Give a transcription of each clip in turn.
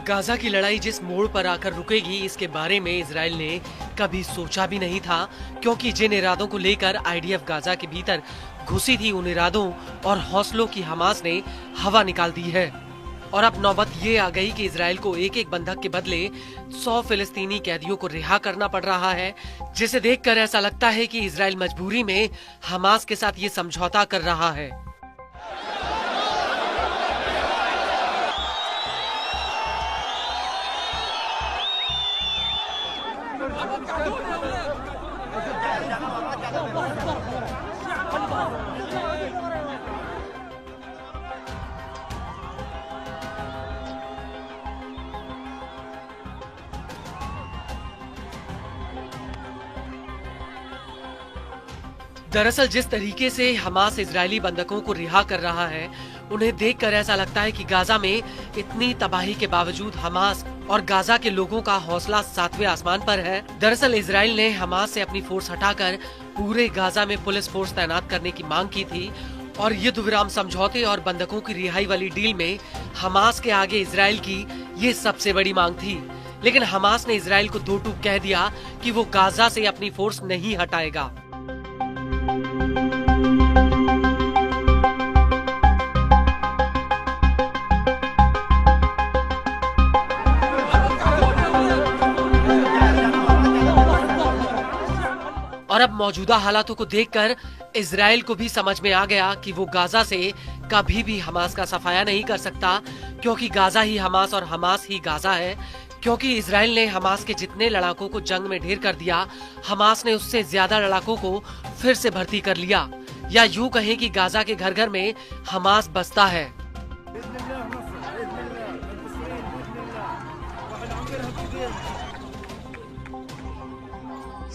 Gaza की लड़ाई जिस मोड़ पर आकर रुकेगी, इसके बारे में इजराइल ने कभी सोचा भी नहीं था, क्योंकि जिन इरादों को लेकर आईडीएफ गाजा के भीतर घुसी थी, उन इरादों और हौसलों की हमास ने हवा निकाल दी है। और अब नौबत ये आ गई कि इजराइल को एक एक बंधक के बदले 100 फिलिस्तीनी कैदियों को रिहा करना पड़ रहा है, जिसे देखकर ऐसा लगता है कि इजराइल मजबूरी में हमास के साथ ये समझौता कर रहा है। दरअसल जिस तरीके से हमास इजरायली बंधकों को रिहा कर रहा है, उन्हें देखकर ऐसा लगता है कि गाजा में इतनी तबाही के बावजूद हमास और गाजा के लोगों का हौसला 7वें आसमान पर है। दरअसल इजराइल ने हमास से अपनी फोर्स हटाकर पूरे गाजा में पुलिस फोर्स तैनात करने की मांग की थी, और युद्ध विराम समझौते और बंधकों की रिहाई वाली डील में हमास के आगे इजराइल की ये सबसे बड़ी मांग थी। लेकिन हमास ने इजराइल को दो टूक कह दिया कि वो गाजा से अपनी फोर्स नहीं हटाएगा। और अब मौजूदा हालातों को देखकर इजराइल को भी समझ में आ गया कि वो गाजा से कभी भी हमास का सफाया नहीं कर सकता, क्योंकि गाजा ही हमास और हमास ही गाजा है। क्योंकि इजराइल ने हमास के जितने लड़ाकों को जंग में ढेर कर दिया, हमास ने उससे ज्यादा लड़ाकों को फिर से भर्ती कर लिया, या यूं कहें कि गाजा के घर घर में हमास बसता है।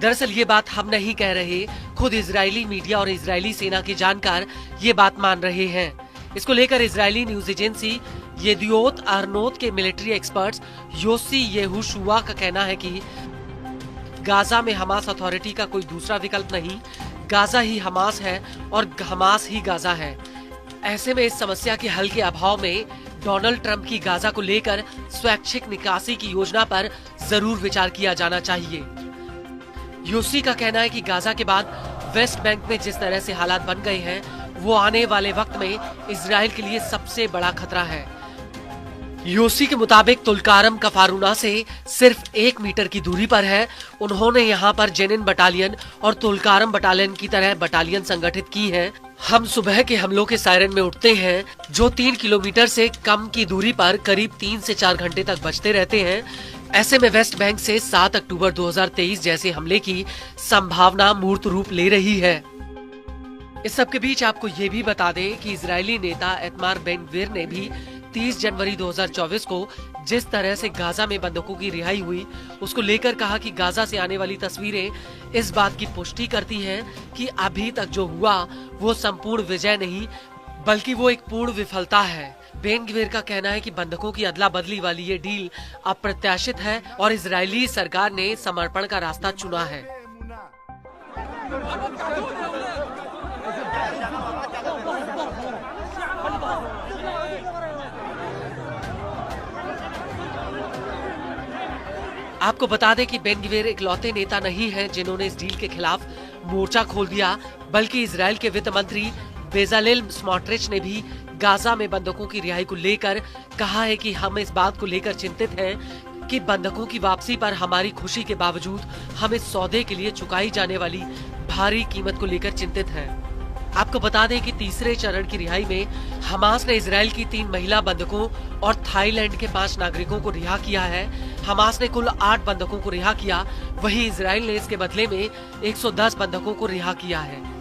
दरअसल ये बात हम नहीं कह रहे, खुद इजरायली मीडिया और इजरायली सेना के जानकार ये बात मान रहे हैं। इसको लेकर इजरायली न्यूज एजेंसी येदियोत अहरोनोत के मिलिट्री एक्सपर्ट्स योसी येहुशुआ का कहना है कि गाजा में हमास अथॉरिटी का कोई दूसरा विकल्प नहीं, गाजा ही हमास है और हमास ही गाजा है। ऐसे में इस समस्या के हल के अभाव में डोनाल्ड ट्रंप की गाजा को लेकर स्वैच्छिक निकासी की योजना पर जरूर विचार किया जाना चाहिए। यूसी का कहना है कि गाजा के बाद वेस्ट बैंक में जिस तरह से हालात बन गए हैं, वो आने वाले वक्त में इजराइल के लिए सबसे बड़ा खतरा है। यूसी के मुताबिक तुलकारम कफारुना से सिर्फ 1 मीटर की दूरी पर है। उन्होंने यहाँ पर जेनिन बटालियन और तुलकारम बटालियन की तरह बटालियन संगठित की हैं। हम सुबह के हमलों के सायरन में उठते हैं, जो 3 किलोमीटर से कम की दूरी पर करीब 3 से 4 घंटे तक बजते रहते हैं। ऐसे में वेस्ट बैंक से 7 अक्टूबर 2023 जैसे हमले की संभावना मूर्त रूप ले रही है। इस सब के बीच आपको ये भी बता दें कि इजरायली नेता इतमार बेन गवीर ने भी 30 जनवरी 2024 को जिस तरह से गाजा में बंधकों की रिहाई हुई, उसको लेकर कहा कि गाजा से आने वाली तस्वीरें इस बात की पुष्टि करती हैं कि अभी तक जो हुआ वो संपूर्ण विजय नहीं, बल्कि वो एक पूर्ण विफलता है। बेन गवीर का कहना है कि बंधकों की अदला बदली वाली ये डील अप्रत्याशित है और इजरायली सरकार ने समर्पण का रास्ता चुना है। आपको बता दें कि बेन गवीर इकलौते नेता नहीं हैं जिन्होंने इस डील के खिलाफ मोर्चा खोल दिया, बल्कि इजराइल के वित्त मंत्री बेजालेल स्मोट्रिच ने भी गाजा में बंधकों की रिहाई को लेकर कहा है कि हम इस बात को लेकर चिंतित हैं कि बंधकों की वापसी पर हमारी खुशी के बावजूद हम इस सौदे के लिए चुकाई जाने वाली भारी कीमत को लेकर चिंतित हैं। आपको बता दें कि तीसरे चरण की रिहाई में हमास ने इजराइल की 3 महिला बंधकों और थाईलैंड के 5 नागरिकों को रिहा किया है। हमास ने कुल 8 बंधकों को रिहा किया, वहीं इजराइल ने इसके बदले में 110 बंधकों को रिहा किया है।